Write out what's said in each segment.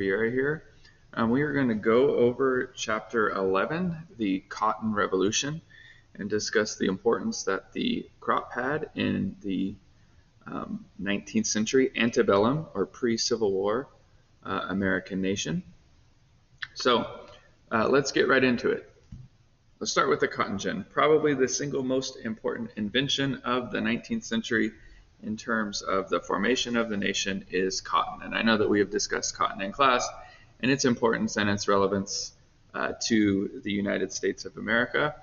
Riera here. We are going to go over Chapter 11, the Cotton Revolution, and discuss the importance that the crop had in the 19th century antebellum or pre-Civil War American nation. So let's get right into it. Let's start with the cotton gin, probably the single most important invention of the 19th century in terms of the formation of the nation is cotton. And I know that we have discussed cotton in class and its importance and its relevance to the United States of America.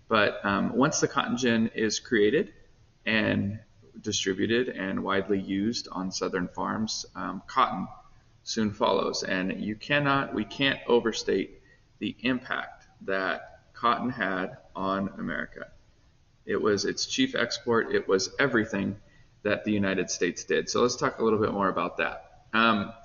But once the cotton gin is created and distributed and widely used on southern farms, cotton soon follows. And we can't overstate the impact that cotton had on America. It was its chief export. It was everything that the United States did. So let's talk a little bit more about that.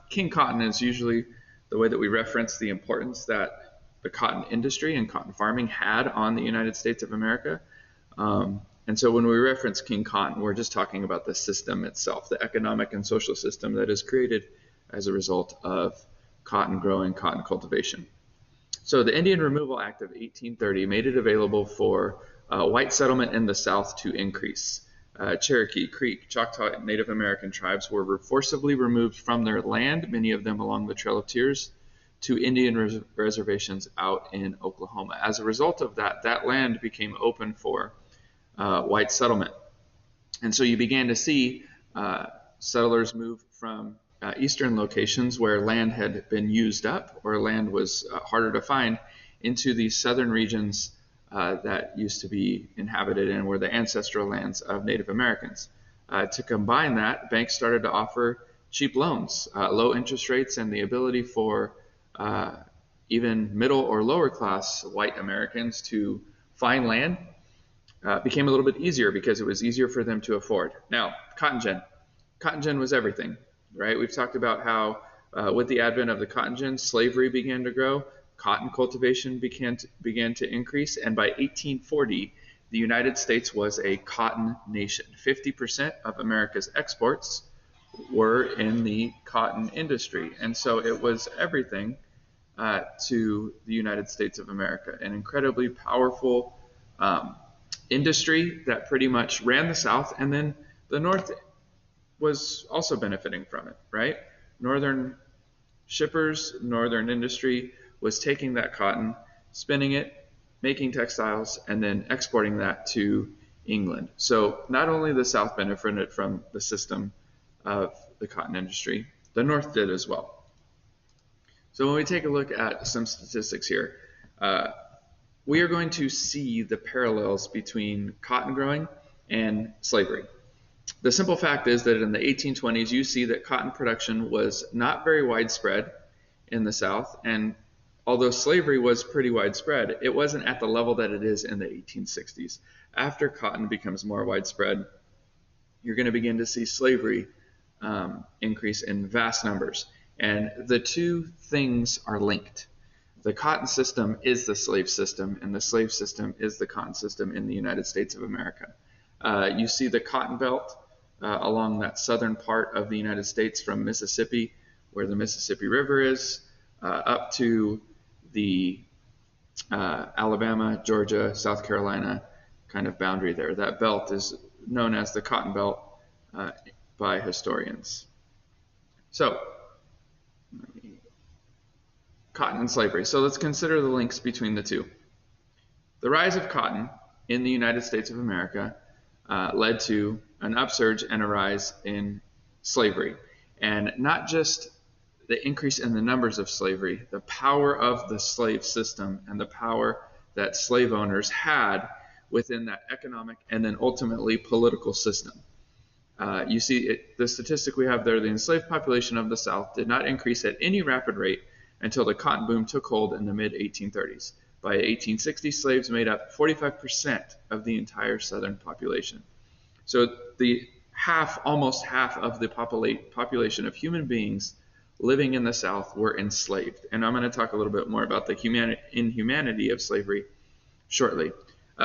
King Cotton is usually the way that we reference the importance that the cotton industry and cotton farming had on the United States of America. And so when we reference King Cotton, we're just talking about the system itself, the economic and social system that is created as a result of cotton growing, cotton cultivation. So the Indian Removal Act of 1830 made it available for white settlement in the South to increase. Cherokee, Creek, Choctaw, and Native American tribes were forcibly removed from their land, many of them along the Trail of Tears, to Indian reservations out in Oklahoma. As a result of that, that land became open for white settlement. And so you began to see settlers move from eastern locations where land had been used up or land was harder to find into these southern regions that used to be inhabited and were the ancestral lands of Native Americans. To combine that, banks started to offer cheap loans, low interest rates, and the ability for even middle or lower class white Americans to find land became a little bit easier because it was easier for them to afford. Now, cotton gin. Cotton gin was everything, right? We've talked about how with the advent of the cotton gin, slavery began to grow. Cotton cultivation began to increase, and by 1840, the United States was a cotton nation. 50% of America's exports were in the cotton industry, and so it was everything to the United States of America, an incredibly powerful industry that pretty much ran the South, and then the North was also benefiting from it, right? Northern shippers, northern industry was taking that cotton, spinning it, making textiles, and then exporting that to England. So not only the South benefited from the system of the cotton industry, the North did as well. So when we take a look at some statistics here, we are going to see the parallels between cotton growing and slavery. The simple fact is that in the 1820s, you see that cotton production was not very widespread in the South, and although slavery was pretty widespread, it wasn't at the level that it is in the 1860s. After cotton becomes more widespread, you're going to begin to see slavery increase in vast numbers. And the two things are linked. The cotton system is the slave system, and the slave system is the cotton system in the United States of America. You see the cotton belt along that southern part of the United States from Mississippi, where the Mississippi River is, up to the Alabama, Georgia, South Carolina kind of boundary there. That belt is known as the Cotton Belt by historians. So, cotton and slavery. So let's consider the links between the two. The rise of cotton in the United States of America led to an upsurge and a rise in slavery. And not just the increase in the numbers of slavery, the power of the slave system and the power that slave owners had within that economic and then ultimately political system. You see the statistic we have there, the enslaved population of the South did not increase at any rapid rate until the cotton boom took hold in the mid-1830s. By 1860, slaves made up 45% of the entire Southern population. So almost half of the population of human beings living in the South were enslaved. And I'm going to talk a little bit more about the inhumanity of slavery shortly.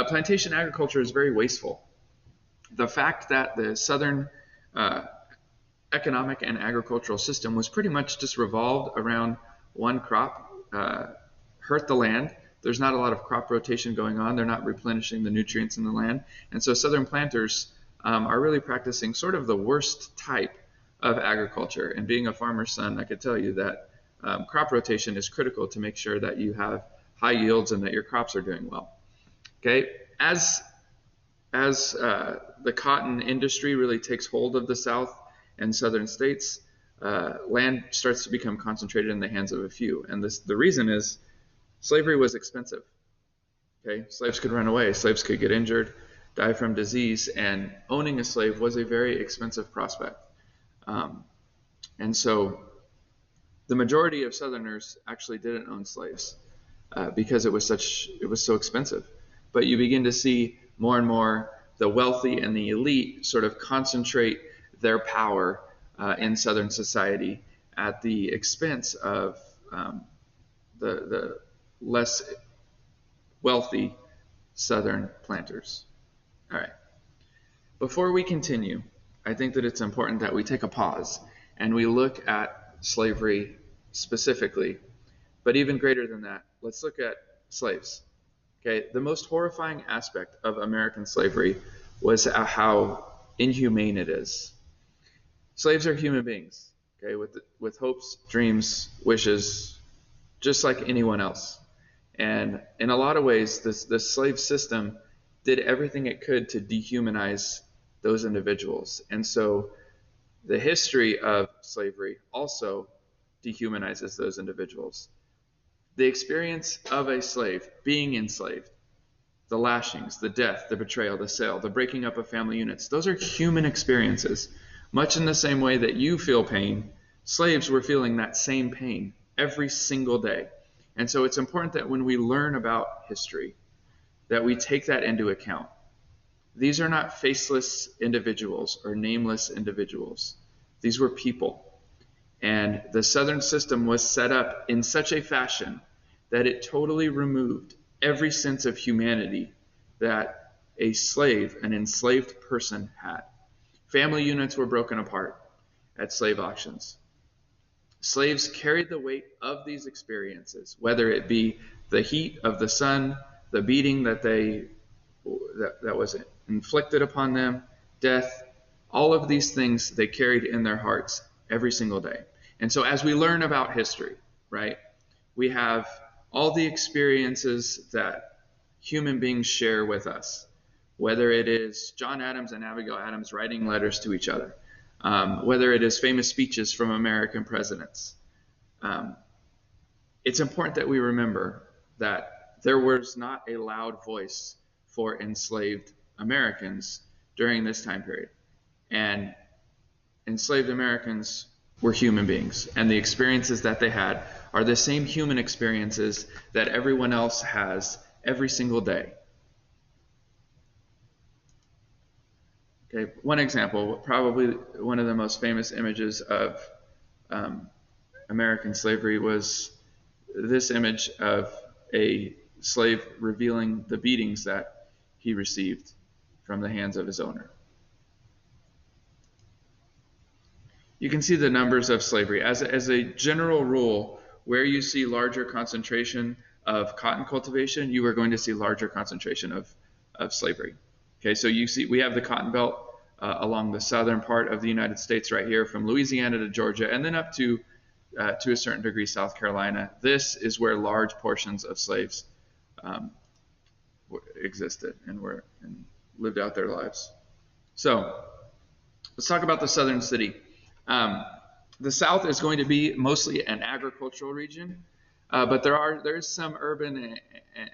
Plantation agriculture is very wasteful. The fact that the Southern economic and agricultural system was pretty much just revolved around one crop, hurt the land. There's not a lot of crop rotation going on. They're not replenishing the nutrients in the land. And so southern planters are really practicing sort of the worst type of agriculture. And being a farmer's son, I could tell you that crop rotation is critical to make sure that you have high yields and that your crops are doing well. Okay, as the cotton industry really takes hold of the South and southern states, land starts to become concentrated in the hands of a few. And the reason is slavery was expensive. Okay, slaves could run away, slaves could get injured, die from disease, and owning a slave was a very expensive prospect. And so the majority of Southerners actually didn't own slaves because it was so expensive. But you begin to see more and more the wealthy and the elite sort of concentrate their power in Southern society at the expense of the less wealthy Southern planters. All right. Before we continue, I think that it's important that we take a pause and we look at slavery specifically. But even greater than that, let's look at slaves. Okay, the most horrifying aspect of American slavery was how inhumane it is. Slaves are human beings, okay, with hopes, dreams, wishes, just like anyone else. And in a lot of ways, the slave system did everything it could to dehumanize those individuals. And so the history of slavery also dehumanizes those individuals. The experience of a slave, being enslaved, the lashings, the death, the betrayal, the sale, the breaking up of family units, those are human experiences. Much in the same way that you feel pain, slaves were feeling that same pain every single day. And so it's important that when we learn about history, that we take that into account. These are not faceless individuals or nameless individuals. These were people. And the Southern system was set up in such a fashion that it totally removed every sense of humanity that a slave, an enslaved person, had. Family units were broken apart at slave auctions. Slaves carried the weight of these experiences, whether it be the heat of the sun, the beating that was inflicted upon them, death, all of these things they carried in their hearts every single day. And so as we learn about history, right, we have all the experiences that human beings share with us, whether it is John Adams and Abigail Adams writing letters to each other, whether it is famous speeches from American presidents. It's important that we remember that there was not a loud voice for enslaved Americans during this time period. And enslaved Americans were human beings, and the experiences that they had are the same human experiences that everyone else has every single day. Okay, one example, probably one of the most famous images of American slavery was this image of a slave revealing the beatings that he received from the hands of his owner. You can see the numbers of slavery. As a general rule, where you see larger concentration of cotton cultivation, you are going to see larger concentration of slavery. Okay, so you see we have the Cotton Belt along the southern part of the United States right here from Louisiana to Georgia, and then up to a certain degree South Carolina. This is where large portions of slaves existed and lived out their lives. So let's talk about the southern city. The South is going to be mostly an agricultural region, but there is some urban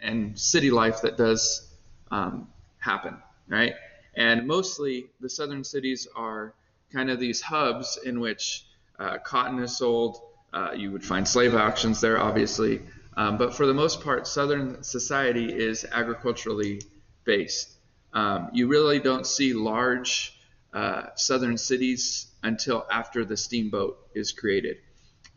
and city life that does happen, right? And mostly the southern cities are kind of these hubs in which cotton is sold. You would find slave auctions there, obviously. But for the most part, southern society is agriculturally based. You really don't see large southern cities until after the steamboat is created.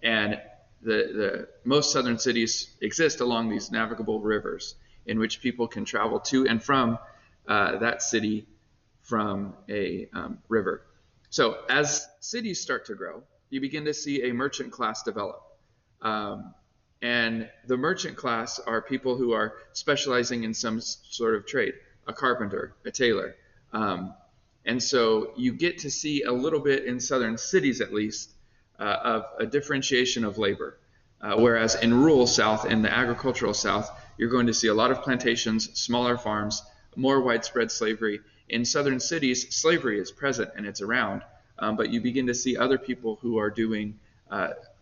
And the most southern cities exist along these navigable rivers in which people can travel to and from that city from a river. So as cities start to grow, you begin to see a merchant class develop. And the merchant class are people who are specializing in some sort of trade, a carpenter, a tailor. And so you get to see a little bit in southern cities, at least, of a differentiation of labor. Whereas in rural South, in the agricultural South, you're going to see a lot of plantations, smaller farms, more widespread slavery. In southern cities, slavery is present and it's around, but you begin to see other people who are doing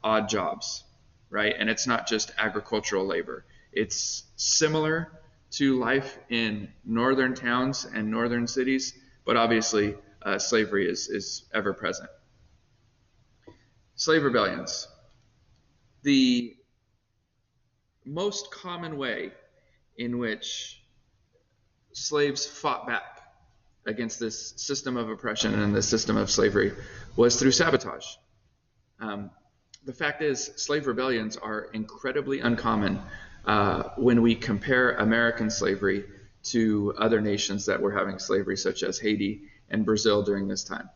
odd jobs, right? And it's not just agricultural labor. It's similar to life in northern towns and northern cities, but obviously slavery is ever present. Slave rebellions. The most common way in which slaves fought back against this system of oppression and the system of slavery was through sabotage. The fact is, slave rebellions are incredibly uncommon when we compare American slavery to other nations that were having slavery, such as Haiti and Brazil during this time.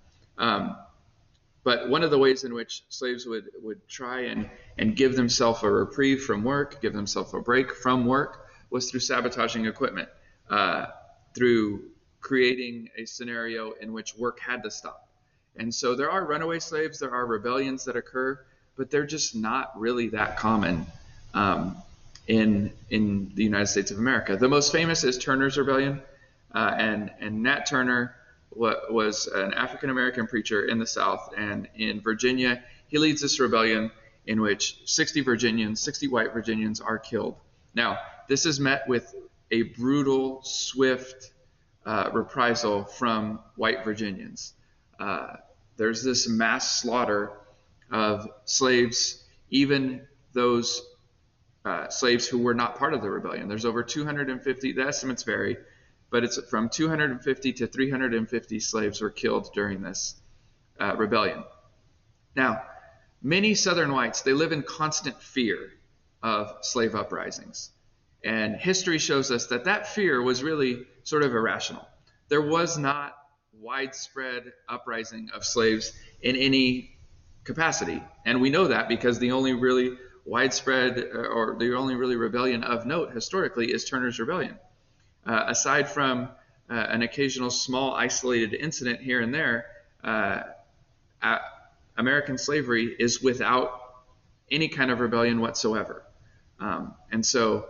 But one of the ways in which slaves would try and give themselves a reprieve from work, give themselves a break from work, was through sabotaging equipment, through creating a scenario in which work had to stop. And so there are runaway slaves, there are rebellions that occur, but they're just not really that common in the United States of America. The most famous is Turner's Rebellion, and Nat Turner was an African-American preacher in the South, and in Virginia, he leads this rebellion in which 60 white Virginians are killed. Now, this is met with a brutal, swift reprisal from white Virginians. There's this mass slaughter of slaves, even those slaves who were not part of the rebellion. There's over 250, the estimates vary, but it's from 250 to 350 slaves were killed during this rebellion. Now, many Southern whites, they live in constant fear of slave uprisings. And history shows us that fear was really sort of irrational. There was not widespread uprising of slaves in any capacity. And we know that because the only really widespread or the only really rebellion of note historically is Turner's Rebellion. Aside from an occasional small isolated incident here and there, American slavery is without any kind of rebellion whatsoever. And so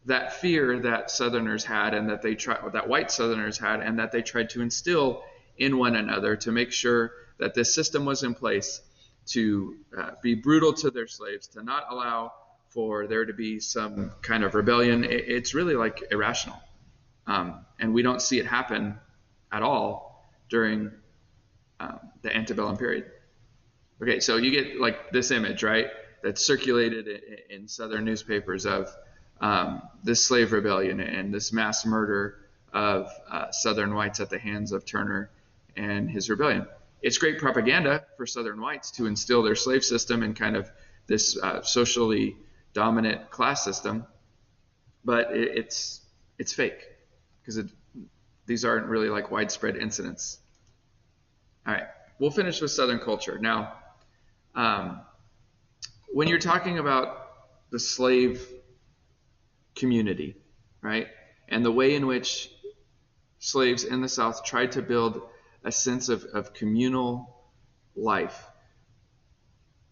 that fear that Southerners had and that white Southerners had and that they tried to instill in one another to make sure that this system was in place to be brutal to their slaves, to not allow for there to be some kind of rebellion, it's really like irrational. And we don't see it happen at all during the antebellum period. Okay, so you get like this image, right, that's circulated in Southern newspapers of this slave rebellion and this mass murder of Southern whites at the hands of Turner and his rebellion. It's great propaganda for Southern whites to instill their slave system in kind of this socially dominant class system, but it's fake because these aren't really like widespread incidents. All right, we'll finish with Southern culture. Now, when you're talking about the slave community, right, and the way in which slaves in the South tried to build a sense of communal life,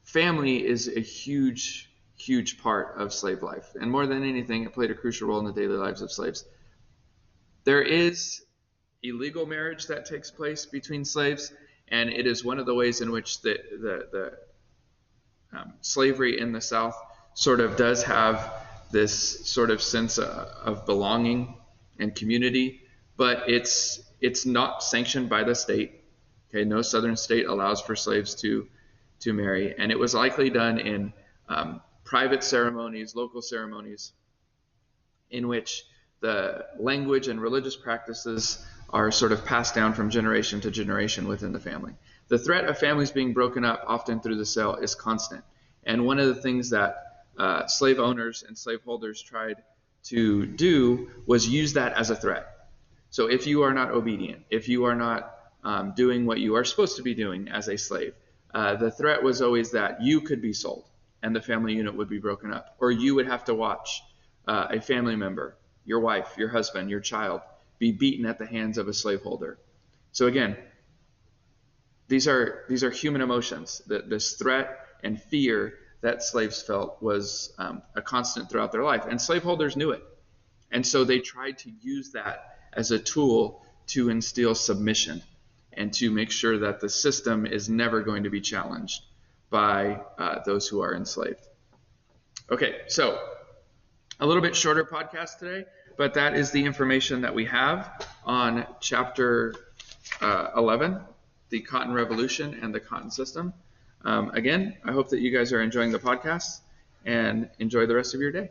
family is a huge, huge part of slave life. And more than anything, it played a crucial role in the daily lives of slaves. There is illegal marriage that takes place between slaves, and it is one of the ways in which the slavery in the South sort of does have this sort of sense of belonging and community, but it's not sanctioned by the state. Okay, no Southern state allows for slaves to marry, and it was likely done in private ceremonies, local ceremonies, in which the language and religious practices are sort of passed down from generation to generation within the family. The threat of families being broken up, often through the sale, is constant. And one of the things that slave owners and slaveholders tried to do was use that as a threat. So if you are not obedient, if you are not doing what you are supposed to be doing as a slave. The threat was always that you could be sold and the family unit would be broken up, or you would have to watch a family member, your wife, your husband, your child, be beaten at the hands of a slaveholder. So again, these are human emotions. This threat and fear that slaves felt was a constant throughout their life, and slaveholders knew it. And so they tried to use that as a tool to instill submission and to make sure that the system is never going to be challenged by those who are enslaved. Okay, so a little bit shorter podcast today, but that is the information that we have on chapter 11, the Cotton Revolution and the Cotton System. Again, I hope that you guys are enjoying the podcast, and enjoy the rest of your day.